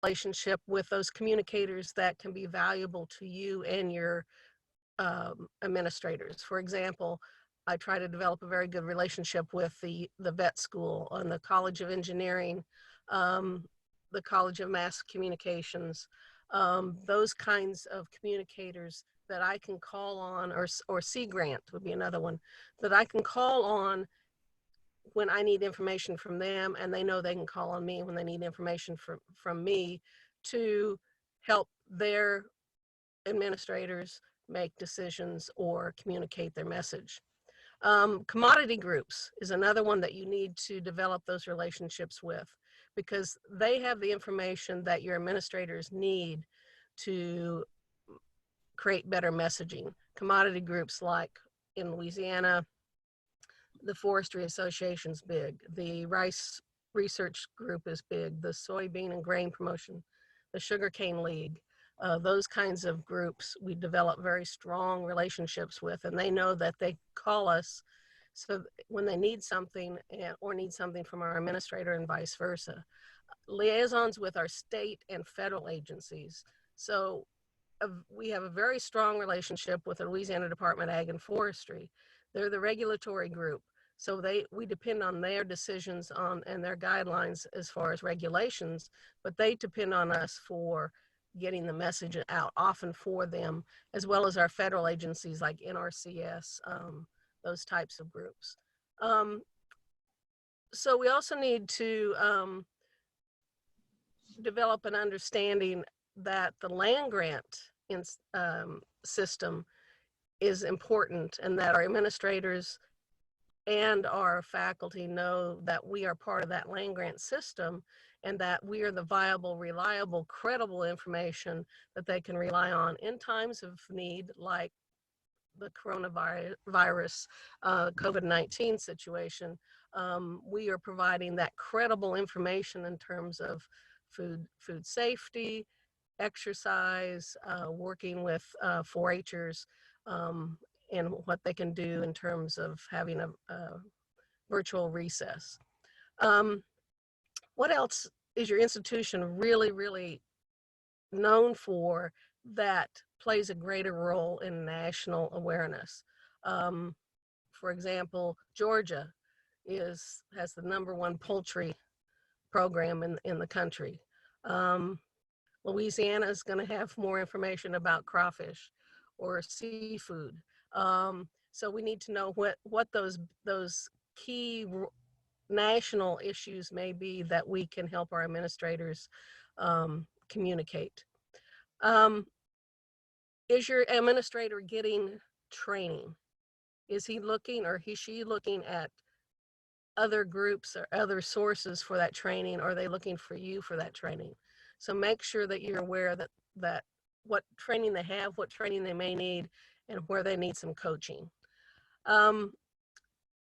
relationship with those communicators that can be valuable to you and your administrators. For example, I try to develop a very good relationship with the vet school and the College of Engineering, um, the College of Mass Communications, those kinds of communicators that I can call on, or Sea Grant would be another one, that I can call on when I need information from them, and they know they can call on me when they need information from me to help their administrators make decisions or communicate their message. Commodity groups is another one that you need to develop those relationships with, because they have the information that your administrators need to create better messaging. Commodity groups like in Louisiana, the Forestry Association's big, the Rice Research Group is big, the Soybean and Grain Promotion, the Sugarcane League, those kinds of groups we develop very strong relationships with, and they know that they call us so when they need something or need something from our administrator and vice versa. Liaisons with our state and federal agencies. So we have a very strong relationship with the Louisiana Department of Ag and Forestry. They're the regulatory group. So we depend on their decisions on and their guidelines as far as regulations, but they depend on us for getting the message out often for them, as well as our federal agencies like NRCS, those types of groups. So we also need to develop an understanding that the land grant system is important, and that our administrators and our faculty know that we are part of that land grant system, and that we are the viable, reliable, credible information that they can rely on in times of need, like the coronavirus, COVID-19 situation. We are providing that credible information in terms of food safety, exercise, working with 4-Hers, and what they can do in terms of having a virtual recess. What else is your institution really, really known for that plays a greater role in national awareness? For example, Georgia has the #1 poultry program in the country. Louisiana is going to have more information about crawfish or seafood. So we need to know what those key national issues may be that we can help our administrators communicate. Is your administrator getting training? Is he looking, or she looking at other groups or other sources for that training? Or are they looking for you for that training? So make sure that you're aware that what training they have, what training they may need, and where they need some coaching. And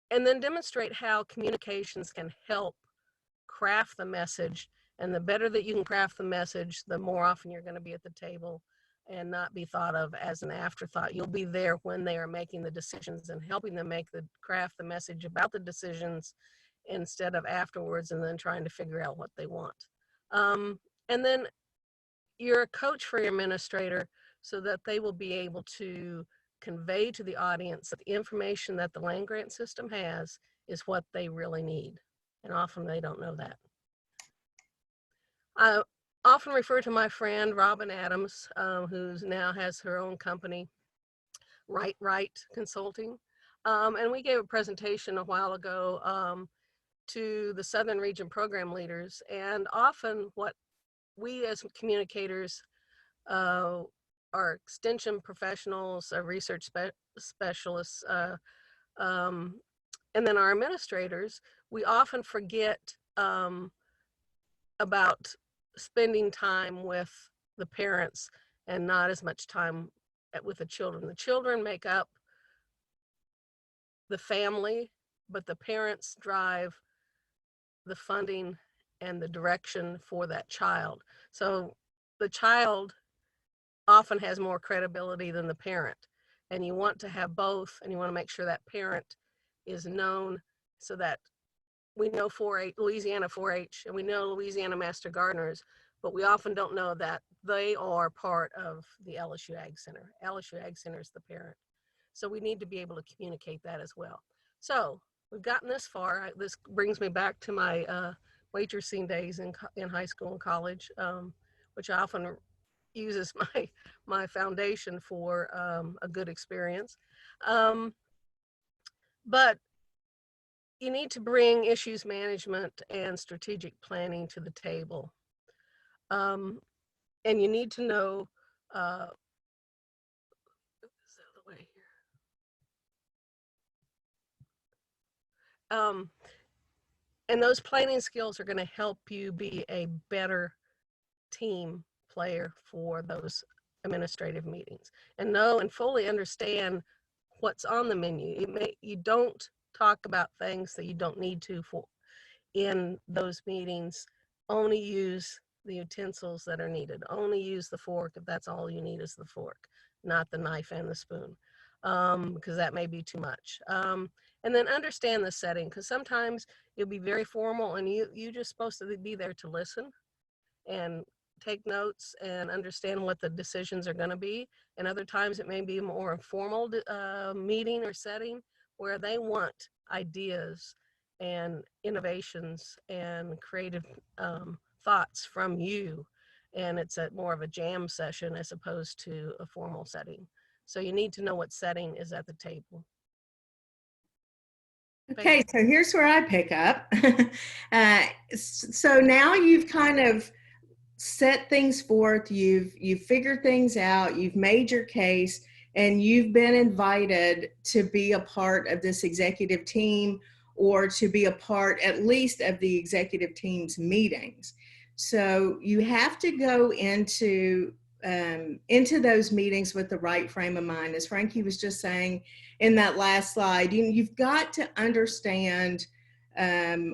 then demonstrate how communications can help craft the message. And the better that you can craft the message, the more often you're going to be at the table and not be thought of as an afterthought. You'll be there when they are making the decisions and helping them craft the message about the decisions, instead of afterwards and then trying to figure out what they want. And then you're a coach for your administrator, so that they will be able to convey to the audience that the information that the land grant system has is what they really need. And often they don't know that. I often refer to my friend Robin Adams, who now has her own company, Right Consulting. And we gave a presentation a while ago to the Southern Region program leaders. And often what we as communicators, our extension professionals, research specialists, and then our administrators, we often forget about spending time with the parents and not as much time with the children. The children make up the family, but the parents drive the funding and the direction for that child. So the child often has more credibility than the parent, and you want to have both, and you want to make sure that parent is known, so that we know Louisiana 4-H, and we know Louisiana Master Gardeners, but we often don't know that they are part of the LSU Ag Center. LSU Ag Center is the parent. So we need to be able to communicate that as well. So we've gotten this far. This brings me back to my waitressing days in high school and college, which I often use as my foundation for a good experience. But you need to bring issues management and strategic planning to the table. And you need to know, and those planning skills are going to help you be a better team player for those administrative meetings, and know and fully understand what's on the menu. You don't talk about things that you don't need to for in those meetings. Only use the utensils that are needed. Only use the fork if that's all you need is the fork, not the knife and the spoon, because that may be too much. And then understand the setting, because sometimes you'll be very formal and you're just supposed to be there to listen and take notes and understand what the decisions are going to be. And other times it may be a more informal meeting or setting where they want ideas and innovations and creative thoughts from you. And it's more of a jam session as opposed to a formal setting. So you need to know what setting is at the table. Okay, so here's where I pick up. So now you've kind of set things forth, you've figured things out, you've made your case, and you've been invited to be a part of this executive team, or to be a part at least of the executive team's meetings. So you have to go into those meetings with the right frame of mind. As Frankie was just saying in that last slide, you've got to understand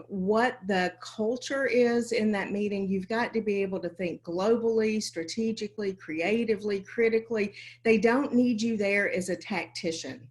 what the culture is in that meeting. You've got to be able to think globally, strategically, creatively, critically. They don't need you there as a tactician.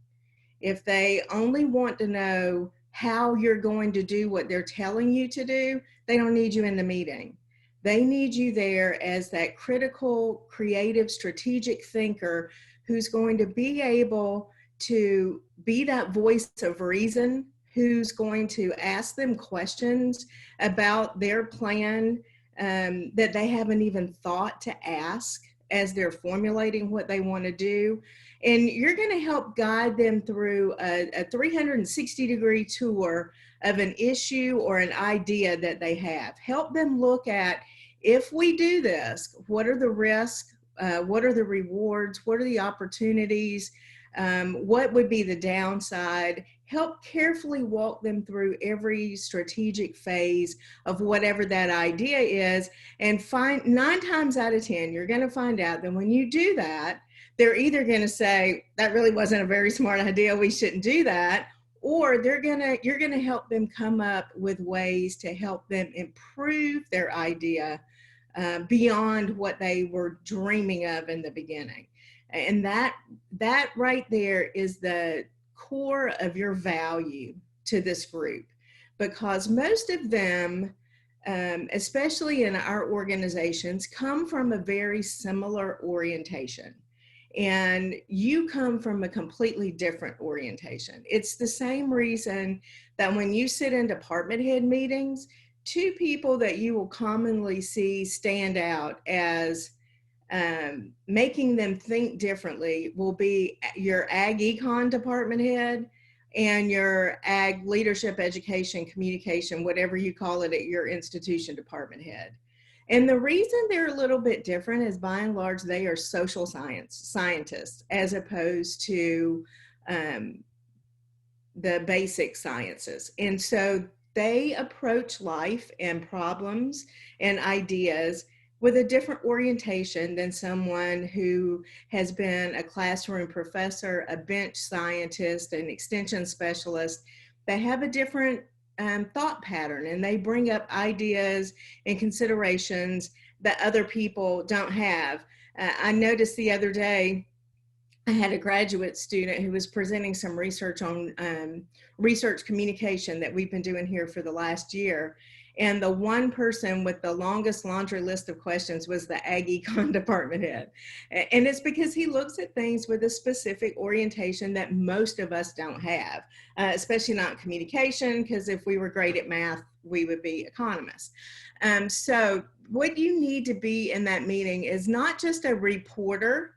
If they only want to know how you're going to do what they're telling you to do, they don't need you in the meeting. They need you there as that critical, creative, strategic thinker who's going to be able to be that voice of reason, who's going to ask them questions about their plan that they haven't even thought to ask as they're formulating what they want to do. And you're going to help guide them through a 360-degree tour of an issue or an idea that they have. Help them look at, if we do this, what are the risks? What are the rewards? What are the opportunities? What would be the downside? Help carefully walk them through every strategic phase of whatever that idea is, and 9 times out of 10, you're going to find out that when you do that, they're either going to say, that really wasn't a very smart idea, we shouldn't do that, or you're going to help them come up with ways to help them improve their idea beyond what they were dreaming of in the beginning. And that right there is the core of your value to this group, because most of them, especially in our organizations, come from a very similar orientation. And you come from a completely different orientation. It's the same reason that when you sit in department head meetings, 2 people that you will commonly see stand out as making them think differently will be your ag econ department head and your ag leadership, education, communication, whatever you call it at your institution department head. And the reason they're a little bit different is, by and large, they are social scientists as opposed to the basic sciences. And so they approach life and problems and ideas with a different orientation than someone who has been a classroom professor, a bench scientist, an extension specialist. They have a different thought pattern, and they bring up ideas and considerations that other people don't have. I noticed the other day, I had a graduate student who was presenting some research on research communication that we've been doing here for the last year. And the one person with the longest laundry list of questions was the Ag Econ department head. And it's because he looks at things with a specific orientation that most of us don't have, especially not communication, because if we were great at math, we would be economists. So what you need to be in that meeting is not just a reporter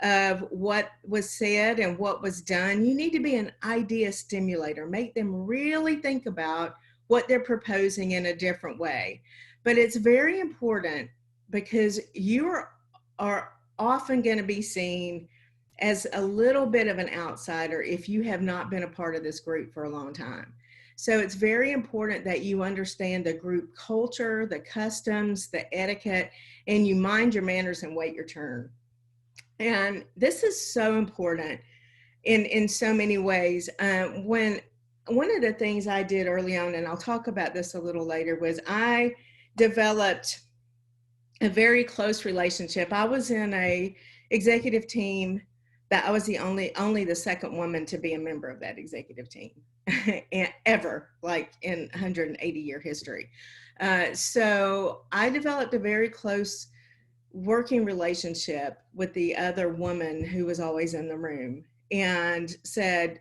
of what was said and what was done. You need to be an idea stimulator, make them really think about what they're proposing in a different way. But it's very important because you are often going to be seen as a little bit of an outsider if you have not been a part of this group for a long time. So it's very important that you understand the group culture, the customs, the etiquette, and you mind your manners and wait your turn. And this is so important in so many ways. When one of the things I did early on, and I'll talk about this a little later, was I developed a very close relationship. I was in a executive team that I was the only the second woman to be a member of that executive team ever, like in 180-year history. So I developed a very close working relationship with the other woman who was always in the room, and said,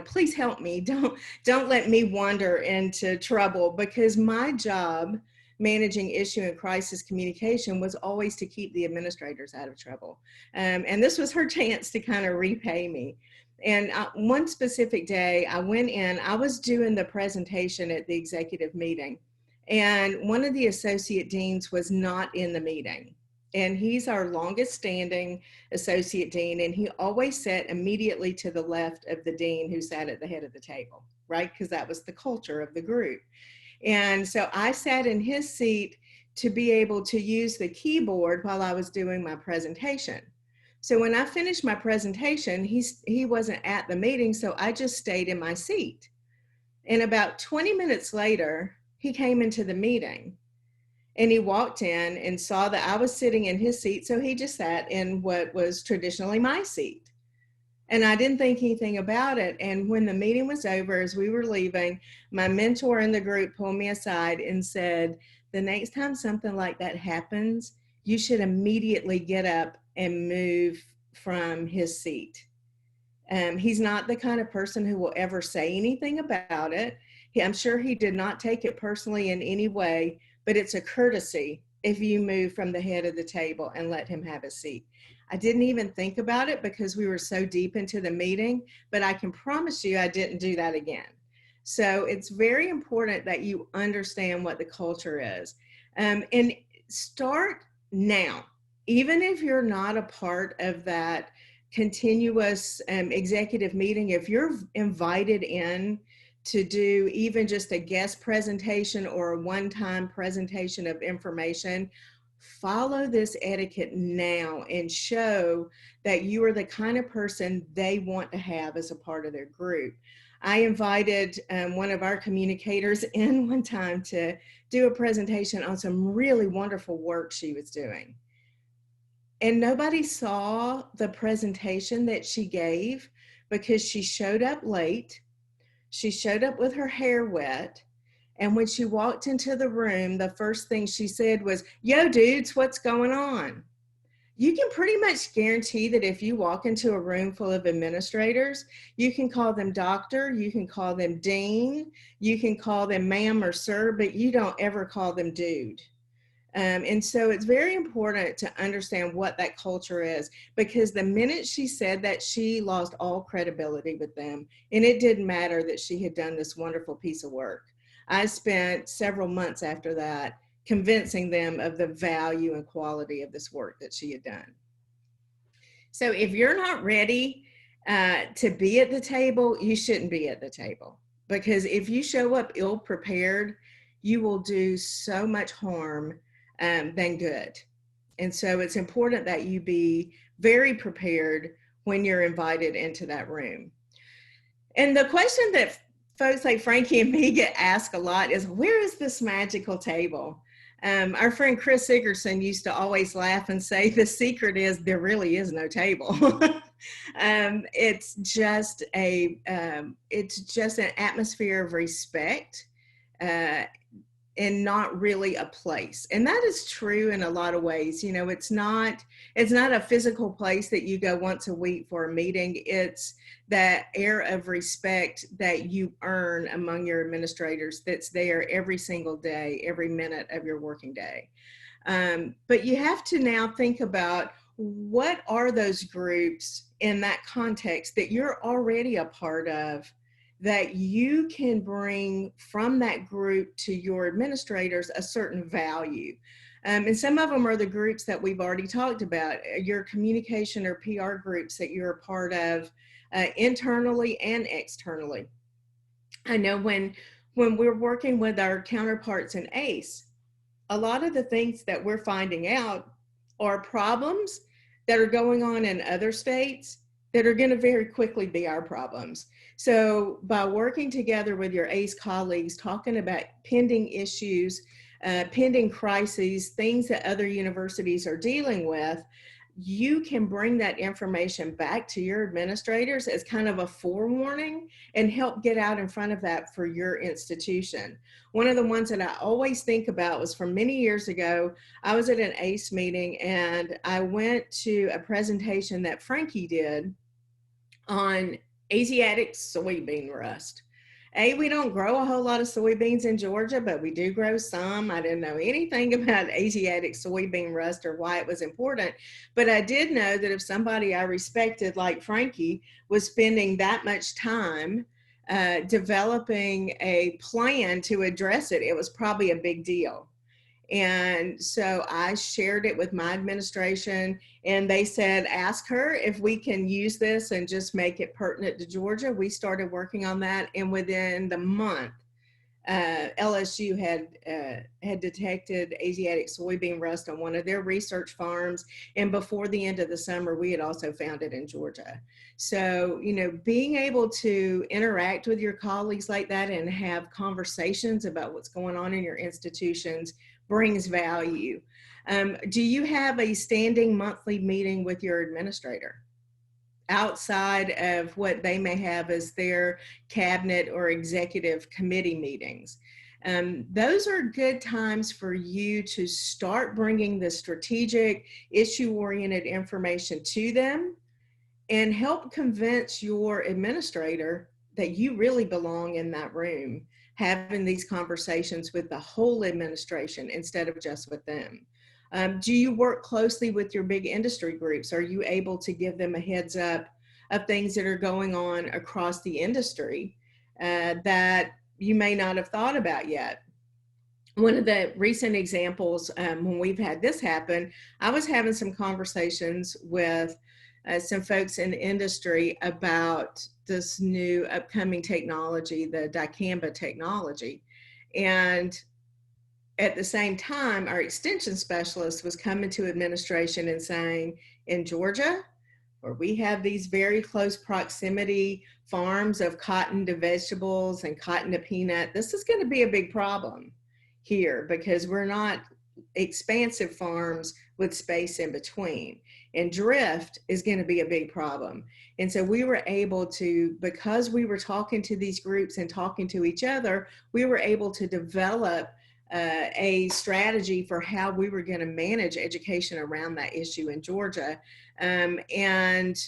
please help me. Don't let me wander into trouble, because my job managing issue and crisis communication was always to keep the administrators out of trouble. And this was her chance to kind of repay me. And one specific day I went in, I was doing the presentation at the executive meeting, and one of the associate deans was not in the meeting. And he's our longest standing associate dean, and he always sat immediately to the left of the dean who sat at the head of the table, right? Because that was the culture of the group. And so I sat in his seat to be able to use the keyboard while I was doing my presentation. So when I finished my presentation, he wasn't at the meeting, so I just stayed in my seat. And about 20 minutes later, he came into the meeting. And he walked in and saw that I was sitting in his seat, so he just sat in what was traditionally my seat. And I didn't think anything about it. And when the meeting was over, as we were leaving, my mentor in the group pulled me aside and said, the next time something like that happens, you should immediately get up and move from his seat. He's not the kind of person who will ever say anything about it. I'm sure he did not take it personally in any way, but it's a courtesy if you move from the head of the table and let him have a seat. I didn't even think about it because we were so deep into the meeting, but I can promise you I didn't do that again. So it's very important that you understand what the culture is. And start now. Even if you're not a part of that continuous executive meeting, if you're invited in to do even just a guest presentation or a one-time presentation of information, follow this etiquette now and show that you are the kind of person they want to have as a part of their group. I invited one of our communicators in one time to do a presentation on some really wonderful work she was doing. And nobody saw the presentation that she gave because she showed up late. She showed up with her hair wet. And when she walked into the room, the first thing she said was, "Yo, dudes, what's going on?" You can pretty much guarantee that if you walk into a room full of administrators, you can call them doctor, you can call them dean, you can call them ma'am or sir, but you don't ever call them dude. And so it's very important to understand what that culture is, because the minute she said that, she lost all credibility with them. And it didn't matter that she had done this wonderful piece of work. I spent several months after that convincing them of the value and quality of this work that she had done. So if you're not ready to be at the table, you shouldn't be at the table, because if you show up ill prepared, you will do so much harm than good. And so it's important that you be very prepared when you're invited into that room. And the question that folks like Frankie and me get asked a lot is, where is this magical table? Our friend Chris Sigerson used to always laugh and say, the secret is there really is no table. It's just an atmosphere of respect. and not really a place. And that is true in a lot of ways. You know, it's not a physical place that you go once a week for a meeting. It's that air of respect that you earn among your administrators that's there every single day, every minute of your working day. But you have to now think about, what are those groups in that context that you're already a part of, that you can bring from that group to your administrators a certain value. And some of them are the groups that we've already talked about, your communication or PR groups that you're a part of, internally and externally. I know when we're working with our counterparts in ACE, a lot of the things that we're finding out are problems that are going on in other states that are going to very quickly be our problems. So by working together with your ACE colleagues, talking about pending issues, pending crises, things that other universities are dealing with, you can bring that information back to your administrators as kind of a forewarning and help get out in front of that for your institution. One of the ones that I always think about was from many years ago. I was at an ACE meeting and I went to a presentation that Frankie did on Asiatic soybean rust. We don't grow a whole lot of soybeans in Georgia, but we do grow some. I didn't know anything about Asiatic soybean rust or why it was important, but I did know that if somebody I respected, like Frankie, was spending that much time developing a plan to address it, it was probably a big deal. And so I shared it with my administration, and they said, ask her if we can use this and just make it pertinent to Georgia. We started working on that, and within the month, LSU had detected Asiatic soybean rust on one of their research farms, and before the end of the summer, we had also found it in Georgia. So, you know, being able to interact with your colleagues like that and have conversations about what's going on in your institutions brings value. Do you have a standing monthly meeting with your administrator outside of what they may have as their cabinet or executive committee meetings? Those are good times for you to start bringing the strategic, issue-oriented information to them and help convince your administrator that you really belong in that room, having these conversations with the whole administration instead of just with them. Do you work closely with your big industry groups? Are you able to give them a heads up of things that are going on across the industry that you may not have thought about yet? One of the recent examples, when we've had this happen, I was having some conversations with some folks in the industry about this new upcoming technology, the dicamba technology. And at the same time, our extension specialist was coming to administration and saying, in Georgia, where we have these very close proximity farms of cotton to vegetables and cotton to peanut, this is going to be a big problem here because we're not expansive farms with space in between. And drift is going to be a big problem. And so we were able to, because we were talking to these groups and talking to each other, we were able to develop a strategy for how we were going to manage education around that issue in Georgia. And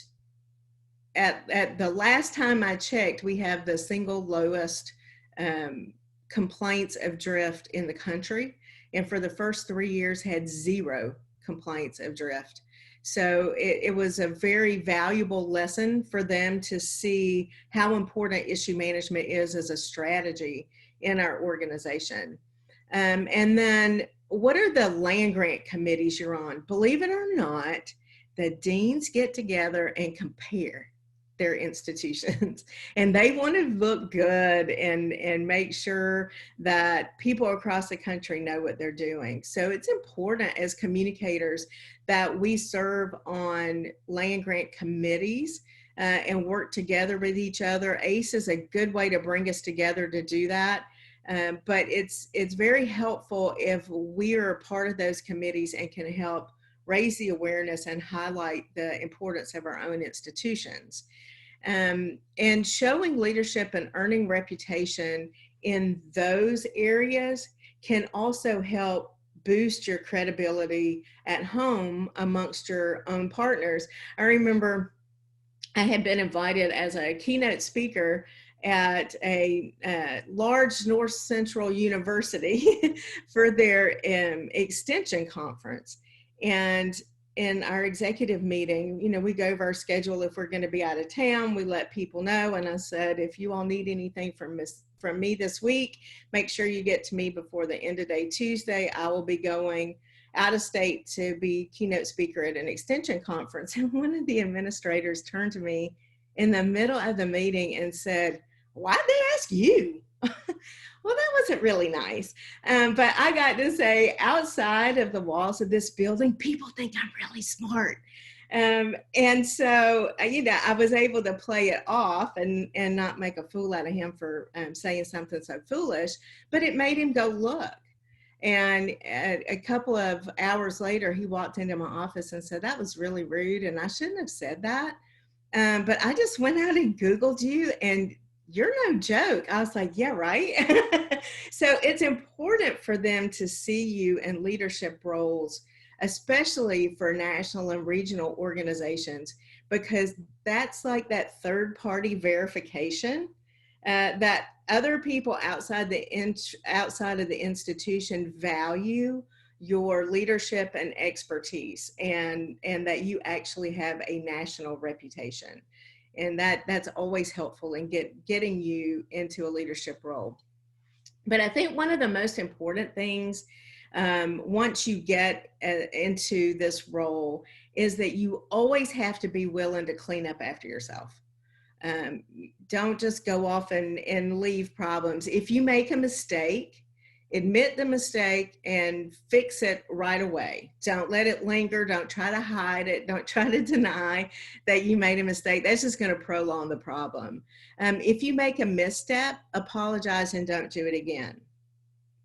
at the last time I checked, we have the single lowest complaints of drift in the country. And for the first 3 years had 0 complaints of drift. So it was a very valuable lesson for them to see how important issue management is as a strategy in our organization. And then what are the land grant committees you're on? Believe it or not, the deans get together and compare their institutions and they want to look good and make sure that people across the country know what they're doing. So it's important as communicators that we serve on land grant committees and work together with each other. ACE is a good way to bring us together to do that. But it's very helpful if we are a part of those committees and can help raise the awareness and highlight the importance of our own institutions. And showing leadership and earning reputation in those areas can also help boost your credibility at home amongst your own partners. I remember I had been invited as a keynote speaker at a large North Central university for their extension conference. And in our executive meeting, you know, we go over our schedule. If we're going to be out of town, we let people know. And I said, if you all need anything from me this week, make sure you get to me before the end of day Tuesday. I will be going out of state to be keynote speaker at an extension conference. And one of the administrators turned to me in the middle of the meeting and said, why'd they ask you? Well, that wasn't really nice. But I got to say, outside of the walls of this building, people think I'm really smart. And so, you know, I was able to play it off and not make a fool out of him for saying something so foolish, but it made him go look. And a couple of hours later, he walked into my office and said, that was really rude. And I shouldn't have said that. But I just went out and Googled you and you're no joke. I was like, yeah, right. So it's important for them to see you in leadership roles, especially for national and regional organizations, because that's like that third party verification that other people outside of the institution value your leadership and expertise, and that you actually have a national reputation. And that's always helpful in getting you into a leadership role. But I think one of the most important things once you get into this role is that you always have to be willing to clean up after yourself. Don't just go off and leave problems. If you make a mistake, admit the mistake and fix it right away. Don't let it linger. Don't try to hide it. Don't try to deny that you made a mistake. That's just going to prolong the problem. If you make a misstep, apologize and don't do it again.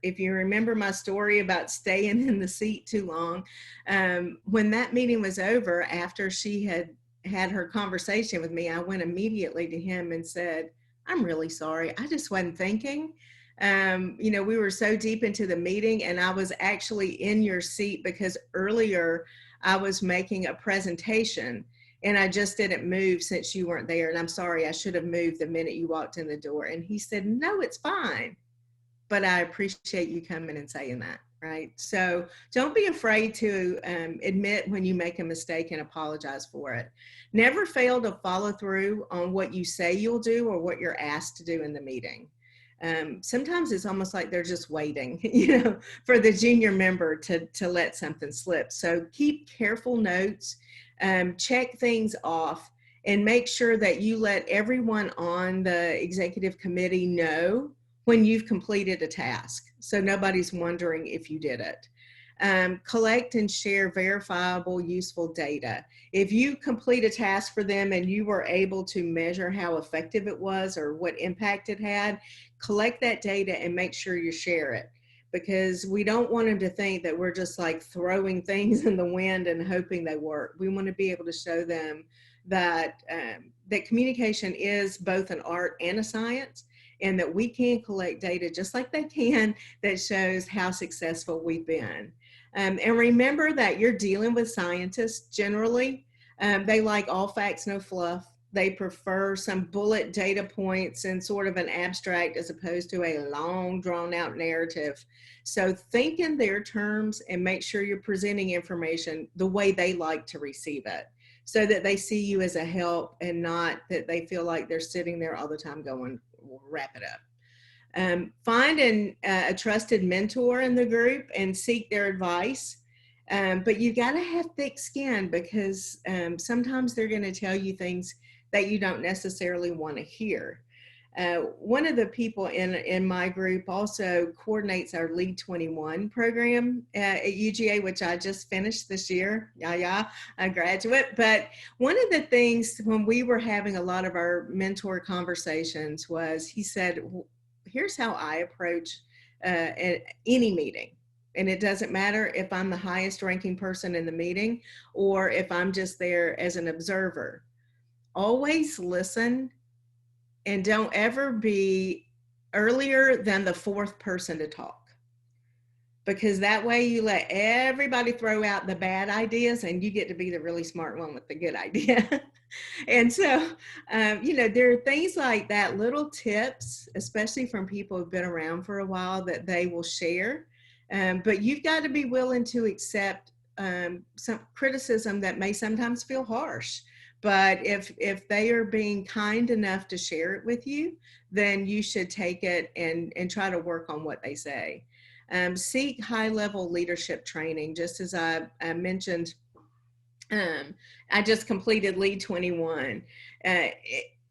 If you remember my story about staying in the seat too long, when that meeting was over, after she had her conversation with me, I went immediately to him and said, I'm really sorry. I just wasn't thinking. You know, we were so deep into the meeting and I was actually in your seat because earlier I was making a presentation and I just didn't move since you weren't there. And I'm sorry, I should have moved the minute you walked in the door. And he said, no, it's fine. But I appreciate you coming and saying that, right? So don't be afraid to admit when you make a mistake and apologize for it. Never fail to follow through on what you say you'll do or what you're asked to do in the meeting. Sometimes it's almost like they're just waiting, you know, for the junior member to let something slip. So keep careful notes, check things off, and make sure that you let everyone on the executive committee know when you've completed a task, so nobody's wondering if you did it. Collect and share verifiable, useful data. If you complete a task for them and you were able to measure how effective it was or what impact it had, collect that data and make sure you share it, because we don't want them to think that we're just like throwing things in the wind and hoping they work. We want to be able to show them that that communication is both an art and a science, and that we can collect data just like they can that shows how successful we've been. And remember that you're dealing with scientists generally. They like all facts, no fluff. They prefer some bullet data points and sort of an abstract as opposed to a long drawn out narrative. So think in their terms and make sure you're presenting information the way they like to receive it, so that they see you as a help and not that they feel like they're sitting there all the time going, we'll wrap it up. Find a trusted mentor in the group and seek their advice. But you got to have thick skin, because sometimes they're going to tell you things that you don't necessarily want to hear. One of the people in my group also coordinates our Lead 21 program at UGA, which I just finished this year. A graduate. But one of the things when we were having a lot of our mentor conversations was, he said, here's how I approach any meeting. And it doesn't matter if I'm the highest ranking person in the meeting or if I'm just there as an observer. Always listen, and don't ever be earlier than the fourth person to talk. because that way you let everybody throw out the bad ideas and you get to be the really smart one with the good idea. And so, there are things like that, little tips, especially from people who've been around for a while, that they will share. But you've got to be willing to accept some criticism that may sometimes feel harsh. But if they are being kind enough to share it with you, then you should take it and try to work on what they say. Seek high level leadership training, just as I mentioned. I just completed Lead 21.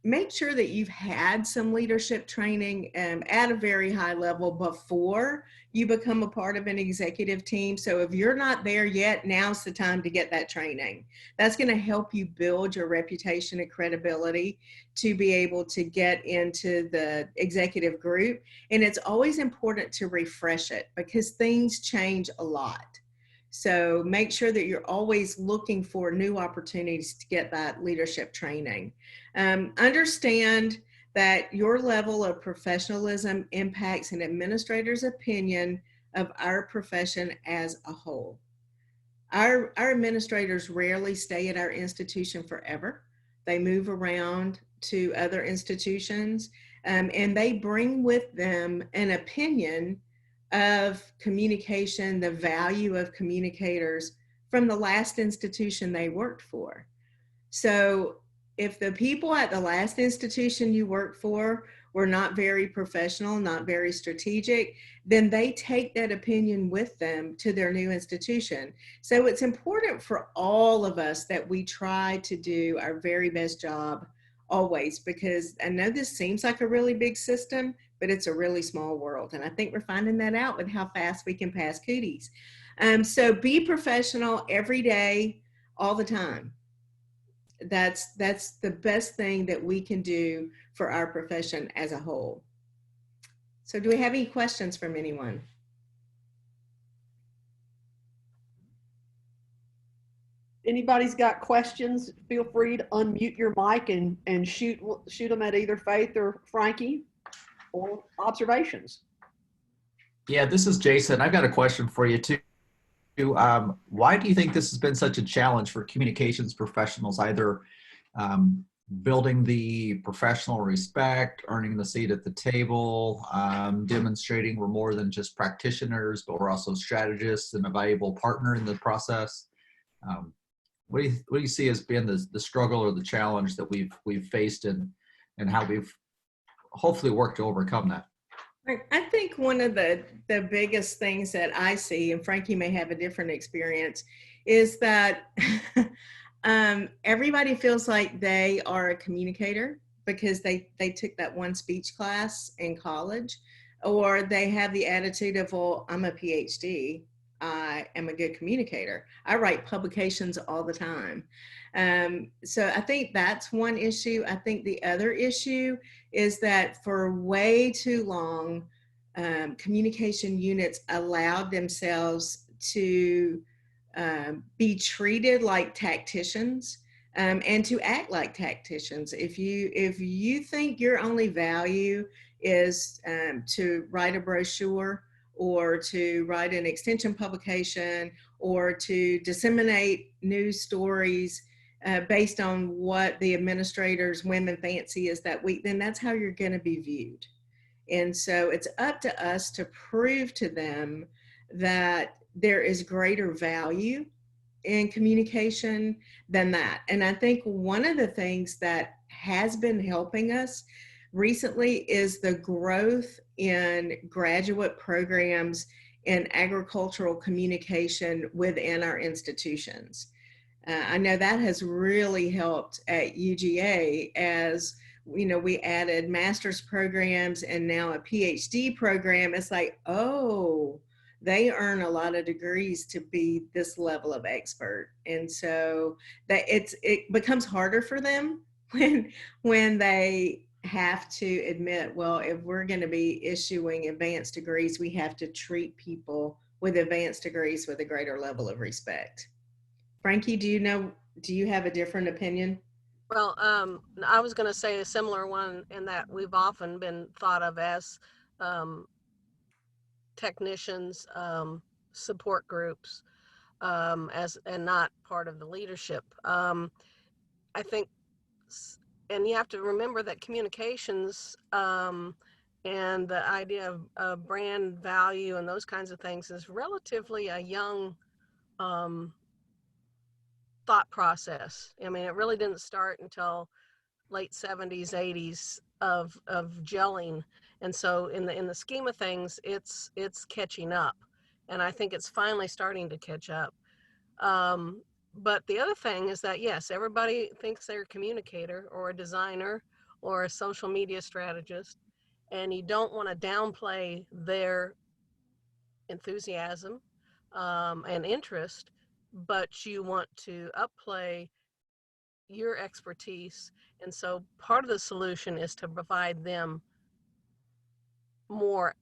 Make sure that you've had some leadership training at a very high level before you become a part of an executive team. So if you're not there yet, now's the time to get that training. That's going to help you build your reputation and credibility to be able to get into the executive group. And it's always important to refresh it because things change a lot. So make sure that you're always looking for new opportunities to get that leadership training. Understand that your level of professionalism impacts an administrator's opinion of our profession as a whole. Our administrators rarely stay at our institution forever. They move around to other institutions, and they bring with them an opinion of communication, the value of communicators from the last institution they worked for. So if the people at the last institution you worked for were not very professional, not very strategic, then they take that opinion with them to their new institution. So it's important for all of us that we try to do our very best job always, because I know this seems like a really big system, but it's a really small world. And I think we're finding that out with how fast we can pass cooties. So be professional every day, all the time. That's the best thing that we can do for our profession as a whole. So do we have any questions from anyone? Anybody's got questions, feel free to unmute your mic and shoot them at either Faith or Frankie, or observations. Yeah, this is Jason. I've got a question for you too. Why do you think this has been such a challenge for communications professionals, either building the professional respect, earning the seat at the table, demonstrating we're more than just practitioners, but we're also strategists and a valuable partner in the process? What do you see as being the struggle or the challenge that we've faced and how we've hopefully worked to overcome that? I think one of the biggest things that I see, and Frankie may have a different experience, is that everybody feels like they are a communicator because they took that one speech class in college, or they have the attitude of, well, I'm a PhD. I am a good communicator. I write publications all the time. So I think that's one issue. I think the other issue is that for way too long, communication units allowed themselves to be treated like tacticians and to act like tacticians. If you think your only value is to write a brochure, or to write an extension publication, or to disseminate news stories based on what the administrator's whim and fancy is that week, then that's how you're going to be viewed. And so it's up to us to prove to them that there is greater value in communication than that. And I think one of the things that has been helping us recently is the growth in graduate programs in agricultural communication within our institutions. I know that has really helped at UGA, as we added master's programs and now a PhD program. It's like, oh, they earn a lot of degrees to be this level of expert. And so that it becomes harder for them when they have to admit, well, if we're going to be issuing advanced degrees, we have to treat people with advanced degrees with a greater level of respect. Frankie, do you have a different opinion? Well, I was going to say a similar one in that we've often been thought of as technicians, support groups, and not part of the leadership. I think, and you have to remember that communications, and the idea of brand value and those kinds of things is relatively a young thought process. I mean, it really didn't start until late 70s, 80s of gelling. And so in the scheme of things, it's catching up. And I think it's finally starting to catch up. But the other thing is that, yes, everybody thinks they're a communicator or a designer or a social media strategist, and you don't want to downplay their enthusiasm and interest, but you want to upplay your expertise. And so part of the solution is to provide them more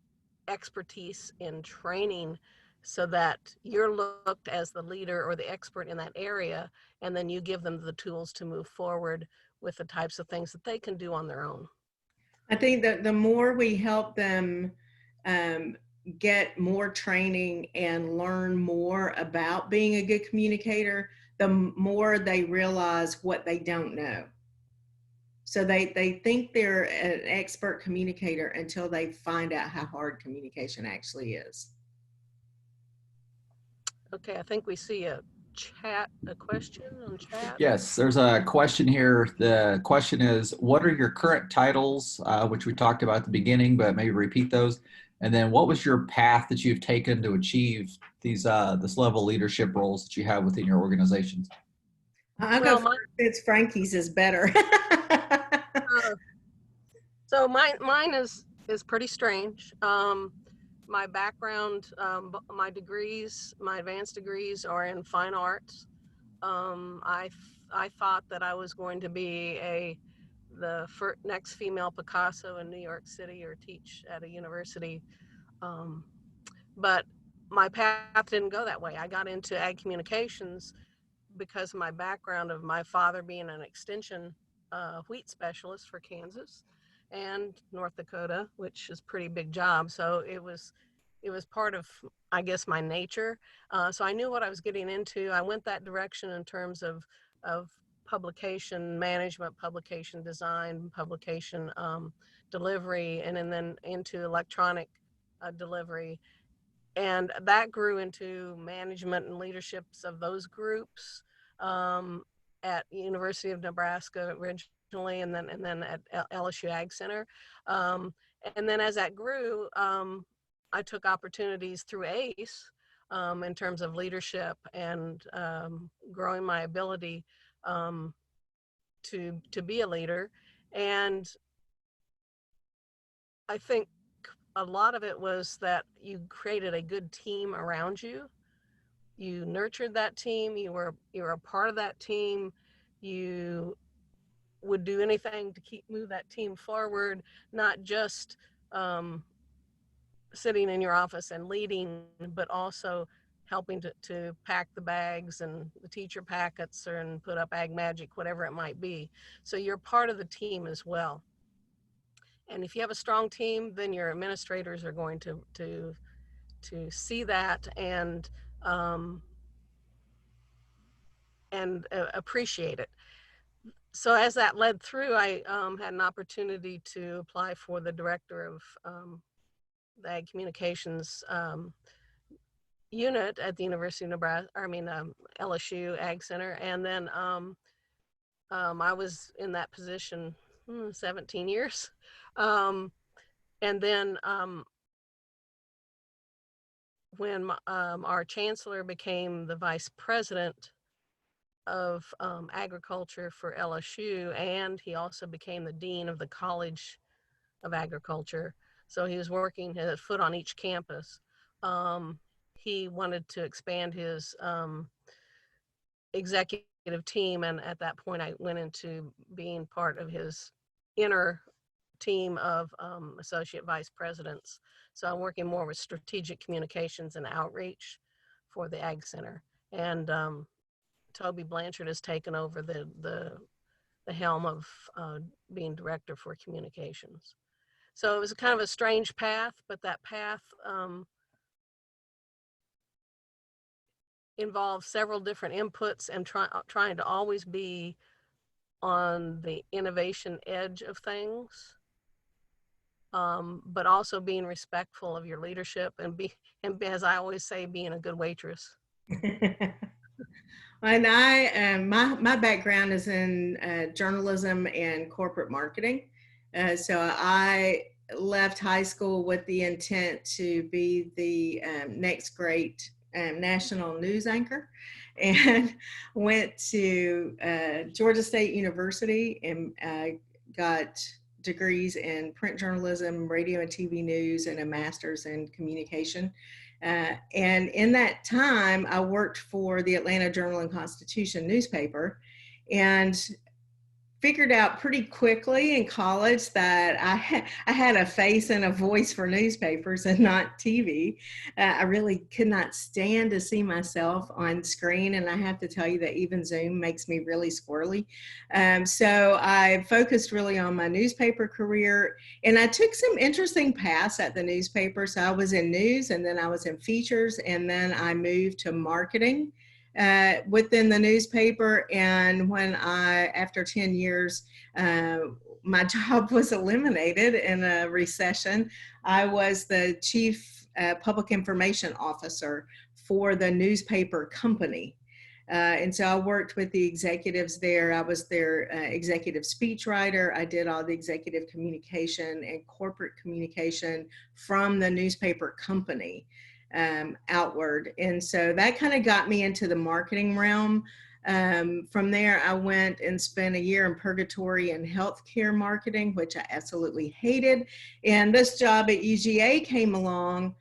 expertise in training so that you're looked as the leader or the expert in that area, and then you give them the tools to move forward with the types of things that they can do on their own. I think that the more we help them get more training and learn more about being a good communicator, the more they realize what they don't know. So they think they're an expert communicator until they find out how hard communication actually is. Okay, I think we see a question on chat. Yes, there's a question here. The question is, what are your current titles, which we talked about at the beginning, but maybe repeat those. And then what was your path that you've taken to achieve these this level of leadership roles that you have within your organizations? I'll go first. It's Frankie's is better. So mine is pretty strange. My background, my degrees, my advanced degrees are in fine arts. I thought that I was going to be the next female Picasso in New York City or teach at a university. But my path didn't go that way. I got into ag communications because of my background of my father being an extension wheat specialist for Kansas and North Dakota, which is a pretty big job. So it was part of, I guess, my nature. So I knew what I was getting into. I went that direction in terms of publication management, publication design, publication delivery, and then into electronic delivery. And that grew into management and leaderships of those groups at University of Nebraska originally, and then at LSU Ag Center. And then as that grew, I took opportunities through ACE in terms of leadership and growing my ability to be a leader. And I think a lot of it was that you created a good team around you. You nurtured that team. You were a part of that team. You would do anything to move that team forward, not just sitting in your office and leading, but also helping to pack the bags and the teacher packets and put up Ag Magic, whatever it might be. So you're part of the team as well. And if you have a strong team, then your administrators are going to see that and appreciate it. So as that led through, I had an opportunity to apply for the director of the Ag Communications unit at the University of Nebraska, LSU Ag Center. And then I was in that position 17 years. And then when our chancellor became the vice president of agriculture for LSU, and he also became the dean of the College of Agriculture. So he was working his foot on each campus. He wanted to expand his executive team, and at that point I went into being part of his inner team of associate vice presidents. So I'm working more with strategic communications and outreach for the Ag Center. And Toby Blanchard has taken over the helm of being director for communications. So it was kind of a strange path, but that path involves several different inputs and trying to always be on the innovation edge of things, but also being respectful of your leadership and as I always say, being a good waitress. And my background is in journalism and corporate marketing. So I left high school with the intent to be the next great national news anchor, and went to Georgia State University and got degrees in print journalism, radio and TV news, and a master's in communication. And in that time, I worked for the Atlanta Journal and Constitution newspaper, and figured out pretty quickly in college that I had a face and a voice for newspapers and not TV. I really could not stand to see myself on screen, and I have to tell you that even Zoom makes me really squirrely. So I focused really on my newspaper career, and I took some interesting paths at the newspaper. So I was in news, and then I was in features, and then I moved to marketing within the newspaper. And when after 10 years, my job was eliminated in a recession, I was the chief public information officer for the newspaper company. And so I worked with the executives there. I was their executive speechwriter. I did all the executive communication and corporate communication from the newspaper company outward. And so that kind of got me into the marketing realm. From there, I went and spent a year in purgatory in healthcare marketing, which I absolutely hated. And this job at UGA came along,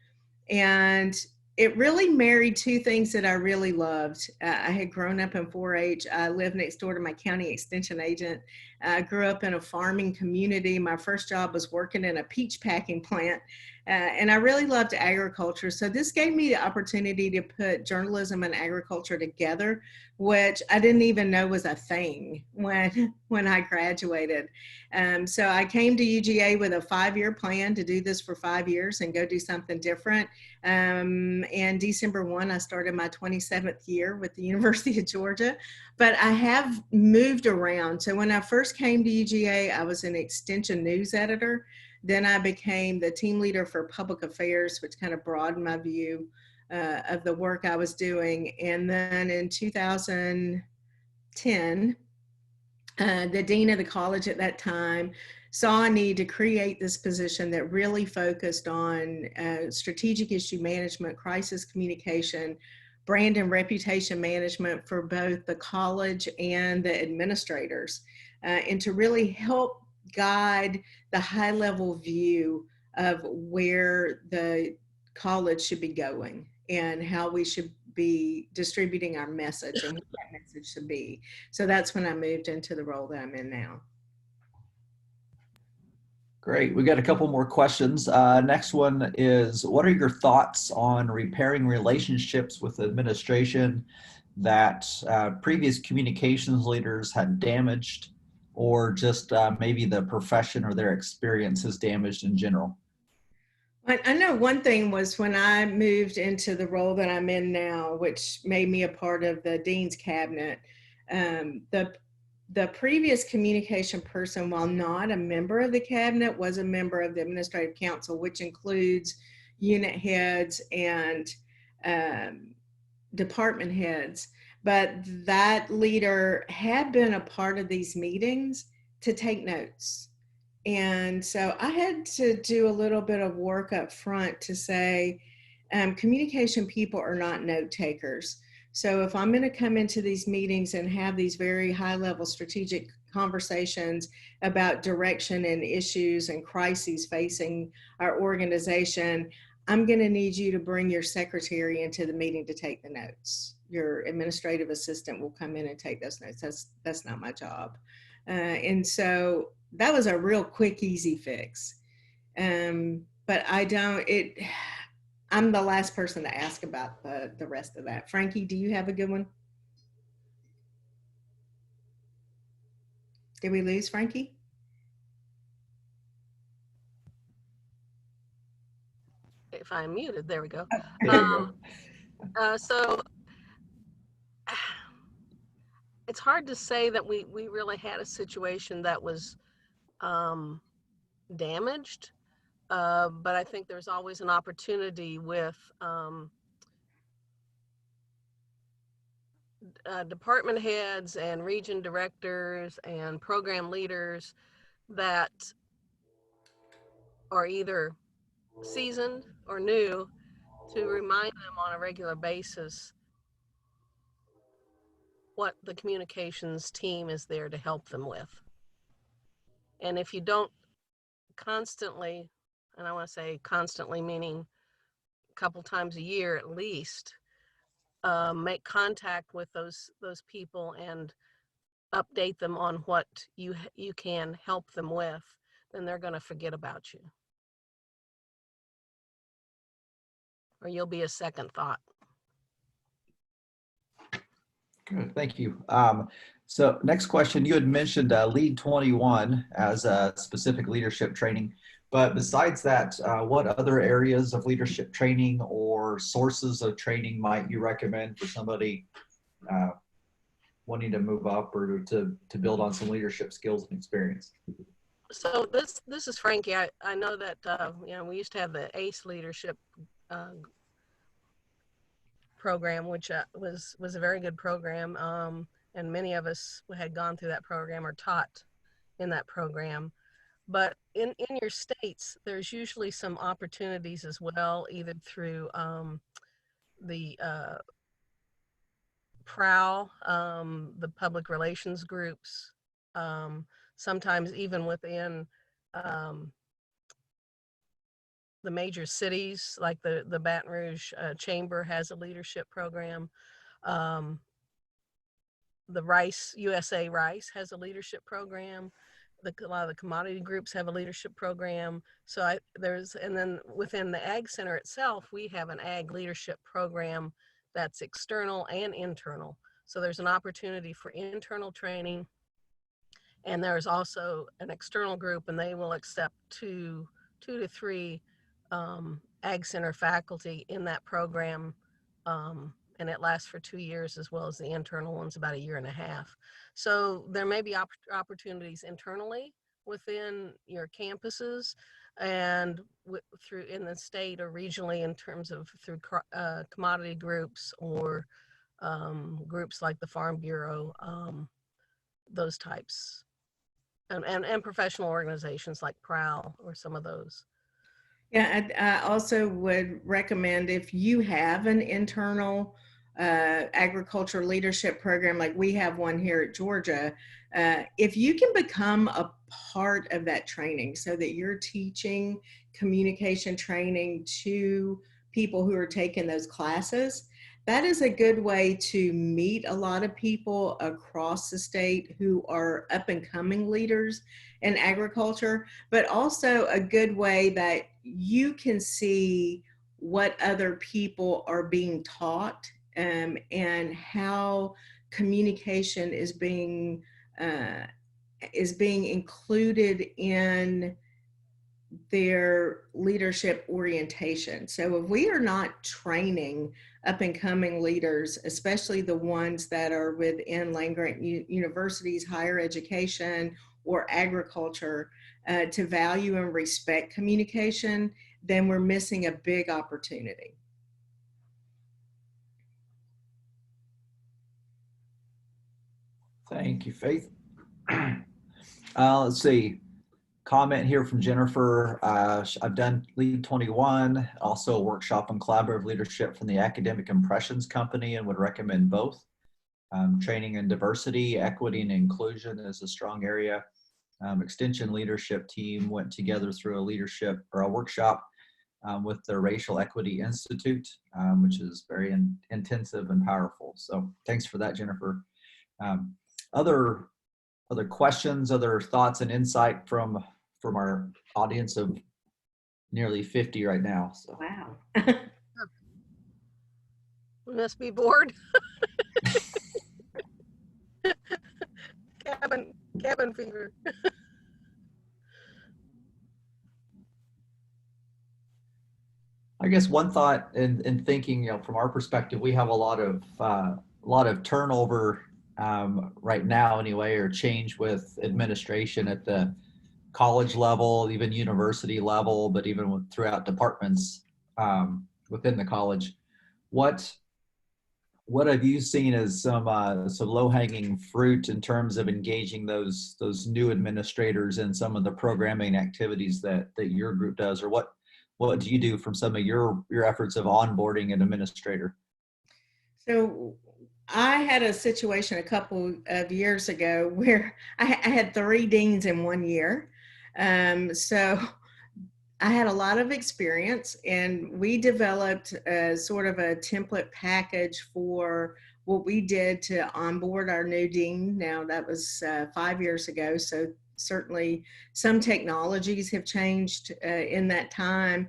and it really married two things that I really loved. I had grown up in 4-H. I lived next door to my county extension agent. I grew up in a farming community. My first job was working in a peach packing plant. And I really loved agriculture. So this gave me the opportunity to put journalism and agriculture together, which I didn't even know was a thing when I graduated. So I came to UGA with a 5-year plan to do this for 5 years and go do something different. And December 1, I started my 27th year with the University of Georgia, but I have moved around. So when I first came to UGA, I was an extension news editor. Then I became the team leader for public affairs, which kind of broadened my view of the work I was doing. And then in 2010, the dean of the college at that time saw a need to create this position that really focused on strategic issue management, crisis communication, brand and reputation management for both the college and the administrators, and to really help guide the high level view of where the college should be going and how we should be distributing our message and what that message should be. So that's when I moved into the role that I'm in now. Great. We got a couple more questions. Next one is, what are your thoughts on repairing relationships with the administration that previous communications leaders had damaged, or just maybe the profession or their experience has damaged in general? I know one thing was when I moved into the role that I'm in now, which made me a part of the dean's cabinet, the previous communication person, while not a member of the cabinet, was a member of the administrative council, which includes unit heads and department heads. But that leader had been a part of these meetings to take notes. And so I had to do a little bit of work up front to say, communication people are not note takers. So if I'm going to come into these meetings and have these very high level strategic conversations about direction and issues and crises facing our organization, I'm going to need you to bring your secretary into the meeting to take the notes. Your administrative assistant will come in and take those notes. That's not my job. And so that was a real quick, easy fix. But I'm the last person to ask about the rest of that. Frankie, do you have a good one? Did we lose Frankie? If I'm muted, there we go. There you go. So it's hard to say that we really had a situation that was damaged, but I think there's always an opportunity with department heads and region directors and program leaders that are either seasoned or new, to remind them on a regular basis what the communications team is there to help them with. And if you don't constantly, and I want to say constantly meaning a couple times a year at least, make contact with those people and update them on what you can help them with, then they're going to forget about you, or you'll be a second thought. Good, thank you. So next question, you had mentioned Lead 21 as a specific leadership training, but besides that, what other areas of leadership training or sources of training might you recommend for somebody wanting to move up or to build on some leadership skills and experience? So this is Frankie. I know that we used to have the ACE leadership program, which was a very good program, and many of us had gone through that program or taught in that program. But in your states, there's usually some opportunities as well, either through the PROW, the public relations groups, sometimes even within the major cities, like the Baton Rouge Chamber has a leadership program. The Rice, USA Rice has a leadership program. A lot of the commodity groups have a leadership program. So and then within the Ag Center itself, we have an Ag leadership program that's external and internal. So there's an opportunity for internal training, and there's also an external group, and they will accept two to three Ag Center faculty in that program, and it lasts for 2 years, as well as the internal one's about 1.5 years. So there may be opportunities internally within your campuses and through in the state or regionally in terms of through commodity groups or groups like the Farm Bureau, those types, and professional organizations like PROW or some of those. Yeah, I also would recommend, if you have an internal agriculture leadership program, like we have one here at Georgia, if you can become a part of that training so that you're teaching communication training to people who are taking those classes, that is a good way to meet a lot of people across the state who are up and coming leaders in agriculture, but also a good way that you can see what other people are being taught, and how communication is being included in their leadership orientation. So if we are not training up and coming leaders, especially the ones that are within land-grant universities, higher education, or agriculture, to value and respect communication, then we're missing a big opportunity. Thank you, Faith. Let's see. Comment here from Jennifer. I've done Lead 21, also a workshop on collaborative leadership from the Academic Impressions Company, and would recommend both. Training in diversity, equity, and inclusion is a strong area. Extension leadership team went together through a workshop with the Racial Equity Institute, which is very intensive and powerful. So thanks for that, Jennifer. Other questions, other thoughts and insight from our audience of nearly 50 right now. So. Wow. We must be bored. cabin fever. I guess one thought in thinking, from our perspective, we have a lot of turnover right now anyway, or change with administration at the college level, even university level, but even throughout departments within the college. What what have you seen as some low hanging fruit in terms of engaging those new administrators in some of the programming activities that your group does, or what do you do from some of your efforts of onboarding an administrator? So I had a situation a couple of years ago where I had 3 deans in one year. So I had a lot of experience, and we developed a sort of a template package for what we did to onboard our new dean. Now, that was 5 years ago, so certainly some technologies have changed in that time.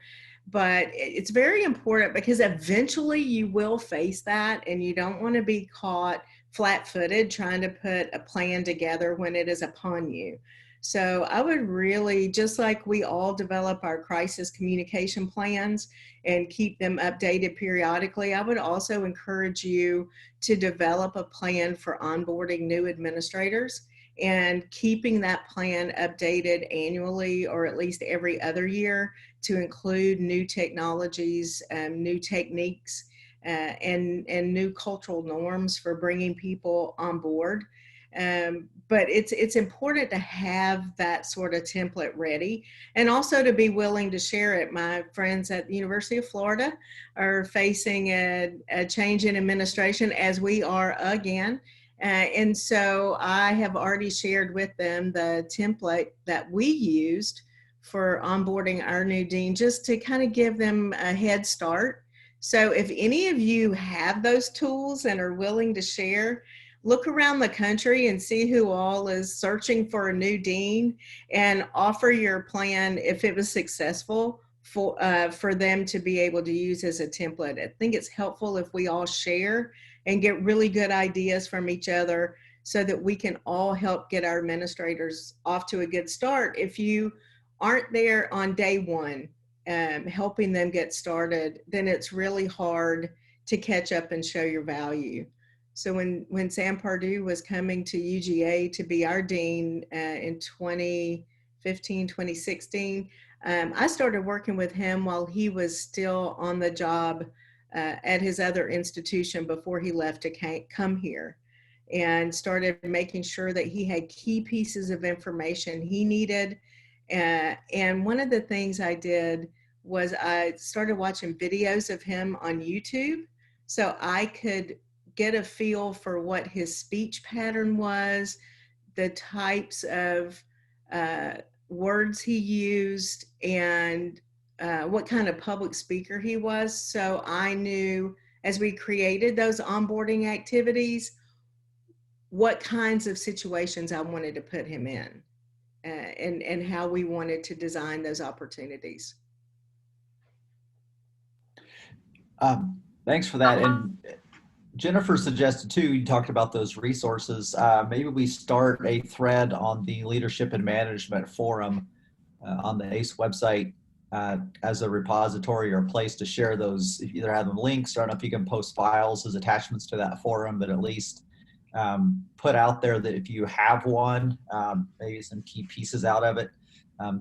But it's very important because eventually you will face that, and you don't want to be caught flat footed trying to put a plan together when it is upon you. So I would really, just like we all develop our crisis communication plans and keep them updated periodically, I would also encourage you to develop a plan for onboarding new administrators and keeping that plan updated annually or at least every other year to include new technologies, new techniques, and new cultural norms for bringing people on board. But it's important to have that sort of template ready, and also to be willing to share it. My friends at the University of Florida are facing a change in administration, as we are again. And so I have already shared with them the template that we used for onboarding our new dean, just to kind of give them a head start. So if any of you have those tools and are willing to share, look around the country and see who all is searching for a new dean, and offer your plan if it was successful for them to be able to use as a template. I think it's helpful if we all share and get really good ideas from each other so that we can all help get our administrators off to a good start. If you aren't there on day one, helping them get started, then it's really hard to catch up and show your value. So when Sam Pardue was coming to UGA to be our dean in 2015, 2016, I started working with him while he was still on the job at his other institution before he left to come here, and started making sure that he had key pieces of information he needed. And one of the things I did was I started watching videos of him on YouTube so I could get a feel for what his speech pattern was, the types of words he used, and what kind of public speaker he was. So I knew, as we created those onboarding activities, what kinds of situations I wanted to put him in, and how we wanted to design those opportunities. Thanks for that. And Jennifer suggested too, you talked about those resources. Maybe we start a thread on the Leadership and Management Forum on the ACE website as a repository or a place to share those. If either have them links, or I don't know if you can post files as attachments to that forum, but at least put out there that if you have one, maybe some key pieces out of it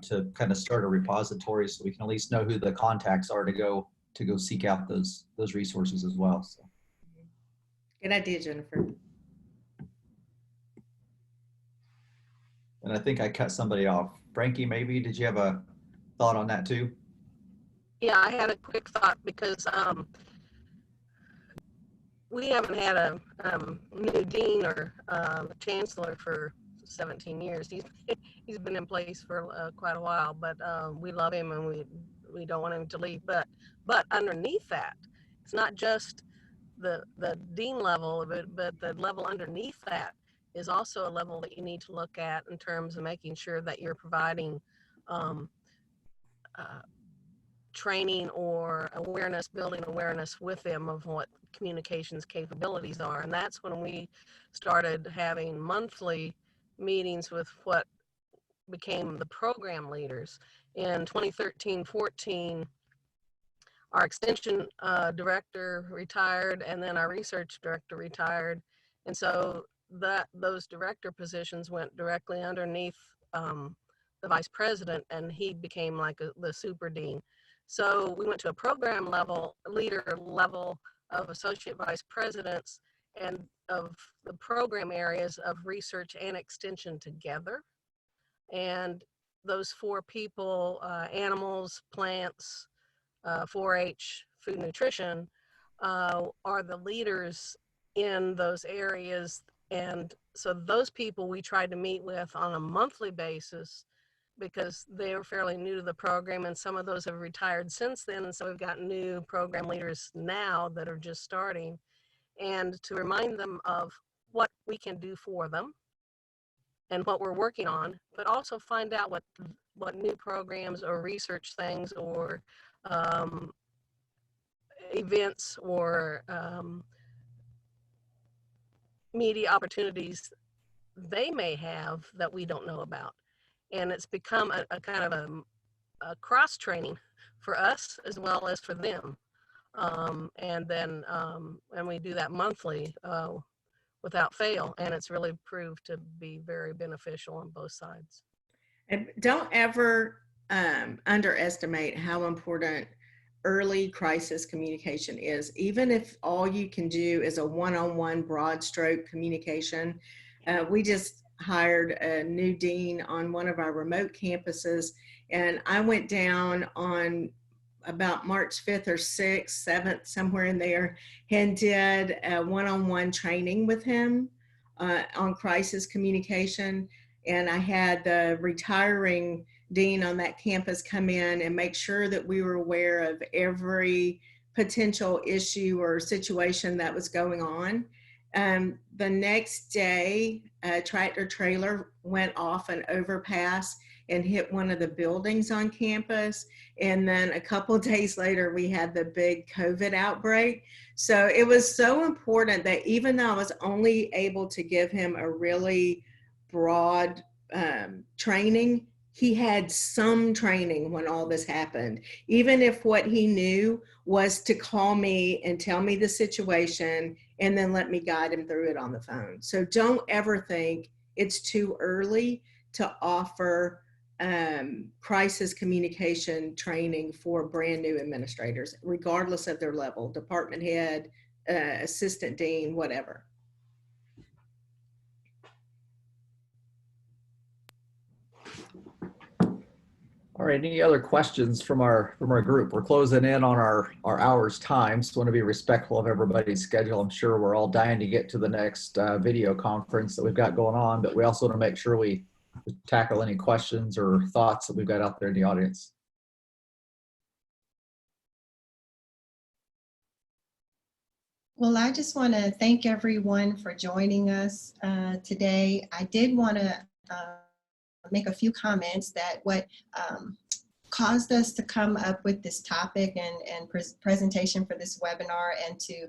to kind of start a repository, so we can at least know who the contacts are to go seek out those resources as well. So. Good idea, Jennifer. And I think I cut somebody off. Frankie, maybe, did you have a thought on that too? Yeah, I had a quick thought because we haven't had a new dean or chancellor for 17 years. He's been in place for quite a while, but we love him and we don't want him to leave. But underneath that, it's not just the dean level, but the level underneath that is also a level that you need to look at in terms of making sure that you're providing training or building awareness with them of what communications capabilities are. And that's when we started having monthly meetings with what became the program leaders. In 2013-14, our extension director retired, and then our research director retired. And so those director positions went directly underneath the vice president, and he became like the super dean. So we went to a program level, leader level of associate vice presidents and of the program areas of research and extension together. And those 4 people, animals, plants, 4-H, food nutrition, are the leaders in those areas. And so those people we tried to meet with on a monthly basis because they were fairly new to the program, and some of those have retired since then. And so we've got new program leaders now that are just starting, and to remind them of what we can do for them and what we're working on, but also find out what new programs or research things or events or media opportunities they may have that we don't know about. And it's become a kind of a cross training for us as well as for them. And we do that monthly without fail. And it's really proved to be very beneficial on both sides. And don't ever underestimate how important early crisis communication is. Even if all you can do is a one-on-one broad stroke communication. We just hired a new dean on one of our remote campuses, and I went down on about March 5th or 6th, 7th, somewhere in there, and did a one-on-one training with him on crisis communication. And I had the retiring dean on that campus come in and make sure that we were aware of every potential issue or situation that was going on. The next day, a tractor trailer went off an overpass and hit one of the buildings on campus. And then a couple of days later, we had the big COVID outbreak. So it was so important that even though I was only able to give him a really broad training, he had some training when all this happened, even if what he knew was to call me and tell me the situation and then let me guide him through it on the phone. So don't ever think it's too early to offer crisis communication training for brand new administrators, regardless of their level, department head, assistant dean, whatever. All right, any other questions from our group? We're closing in on our hour's time, so want to be respectful of everybody's schedule. I'm sure we're all dying to get to the next video conference that we've got going on, but we also want to make sure we tackle any questions or thoughts that we've got out there in the audience. Well, I just want to thank everyone for joining us today. I did want to make a few comments that what caused us to come up with this topic and presentation for this webinar, and to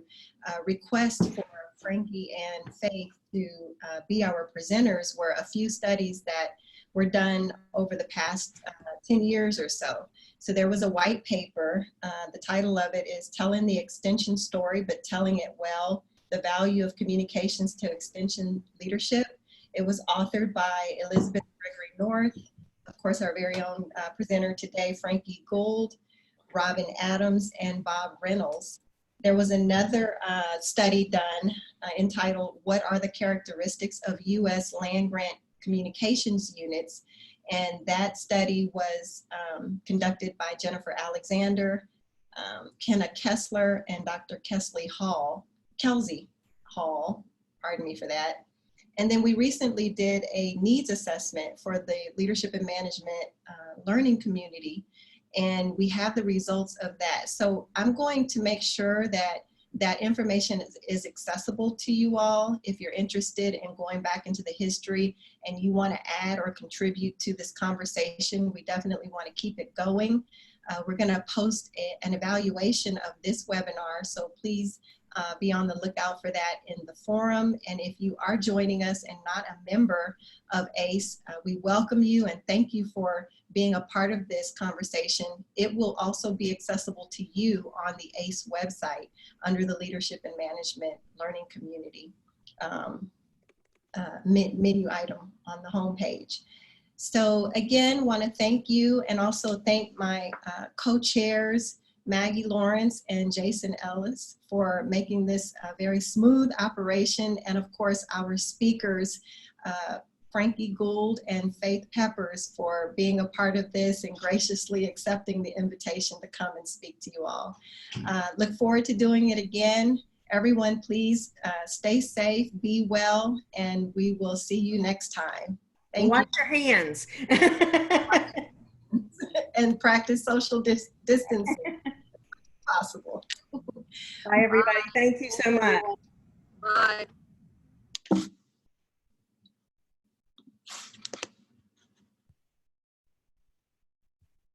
request for Frankie and Faith to be our presenters, were a few studies that were done over the past 10 years or so. So there was a white paper. The title of it is Telling the Extension Story, but Telling It Well, The Value of Communications to Extension Leadership. It was authored by Elizabeth Gregory North, of course, our very own presenter today, Frankie Gould, Robin Adams, and Bob Reynolds. There was another study done entitled, What Are the Characteristics of U.S. Land Grant Communications Units? And that study was conducted by Jennifer Alexander, Kenna Kessler, and Dr. Kelsey Hall, pardon me for that. And then we recently did a needs assessment for the leadership and management learning community, and we have the results of that. So I'm going to make sure that that information is accessible to you all. If you're interested in going back into the history and you want to add or contribute to this conversation, we definitely want to keep it going. We're going to post an evaluation of this webinar, so please be on the lookout for that in the forum. And if you are joining us and not a member of ACE, we welcome you and thank you for being a part of this conversation. It will also be accessible to you on the ACE website under the Leadership and Management Learning Community. menu item on the homepage. So again, want to thank you and also thank my co-chairs, Maggie Lawrence and Jason Ellis, for making this a very smooth operation. And of course, our speakers, Frankie Gould and Faith Peppers, for being a part of this and graciously accepting the invitation to come and speak to you all. Look forward to doing it again. Everyone, please stay safe, be well, and we will see you next time. Thank Wash your hands. you. And practice social distancing if possible. Bye, everybody. Thank you so much. Bye.